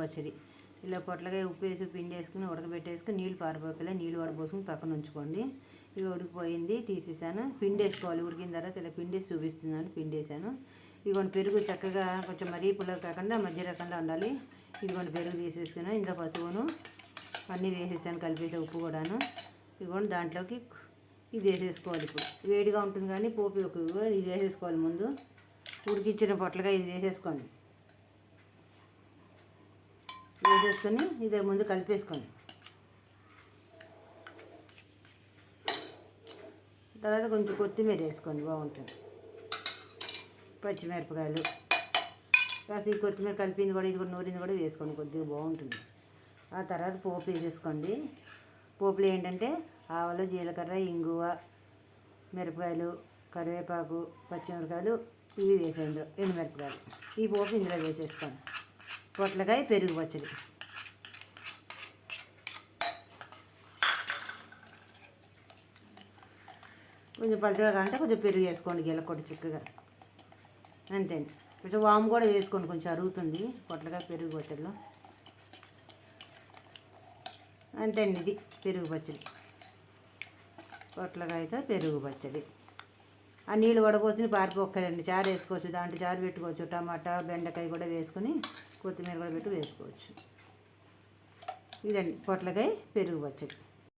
పచ్చడి. ఇలా పొట్లకాయ ఉప్పు వేసి పిండి వేసుకుని ఉడకబెట్టేసుకుని నీళ్ళు పారిపోకలే, నీళ్ళు వడపోసుకుని పక్కన ఉంచుకోండి. ఇక ఉడికిపోయింది, తీసేసాను. పిండి వేసుకోవాలి. ఉడికిన తర్వాత ఇలా పిండి వేసి చూపిస్తున్నాను. పిండి వేసాను. ఇదిగోండి పెరుగు చక్కగా కొంచెం మరీ పుల్లగా కాకుండా మధ్య రకంగా ఉండాలి. ఇదిగోండి పెరుగు తీసేసుకున్నాను. ఇందులో పసుపును అన్నీ వేసేసాను, కలిపేసే ఉప్పు కూడాను. ఇదిగోండి దాంట్లోకి ఇది వేసేసుకోవాలి. ఇప్పుడు వేడిగా ఉంటుంది కానీ పోపు ఎక్కువ ఇది వేసేసుకోవాలి. ముందు ఉడికించిన పొట్లకాయ ఇది వేసేసుకోండి. వేసేసుకొని ఇదే ముందు కలిపేసుకోండి. తర్వాత కొంచెం కొత్తిమీర వేసుకోండి, బాగుంటుంది. పచ్చిమిరపకాయలు కాస్త ఈ కొత్తిమీర కలిపింది కూడా, ఇది కూడా నూరింది కూడా వేసుకోండి, కొద్దిగా బాగుంటుంది. ఆ తర్వాత పోపు వేసేసుకోండి. పోపులో ఏంటంటే ఆవాలు, జీలకర్ర, ఇంగువ, మిరపకాయలు, కరివేపాకు, పచ్చిమిరపకాయలు ఇవి వేసేయండి, ఎండుమిరపకాయలు. ఈ పోపు ఇందులో వేసేసుకోండి. పొట్లకాయ పెరుగు పచ్చడి. కొంచెం పలుచగా కావాలంటే కొంచెం పెరుగు వేసుకోండి, గిలకొట్టి చిక్కగా. అంతే అండి. కొంచెం వాము కూడా వేసుకోండి, కొంచెం అరుగుతుంది పొట్లకాయ పెరుగు పచ్చడిలో. అంతే అండి, ఇది పెరుగు పచ్చడి. పొట్లకాయతో పెరుగు పచ్చడి. ఆ నీళ్ళు వడపోసుకుని పారిపోక్కలండి. చారు వేసుకోవచ్చు, దాంట్లో చారు పెట్టుకోవచ్చు. టమాటా, బెండకాయ కూడా వేసుకొని కొత్తిమీర కూడా పెట్టి వేసుకోవచ్చు. ఇదండి పొట్లకాయ పెరుగు పచ్చడి.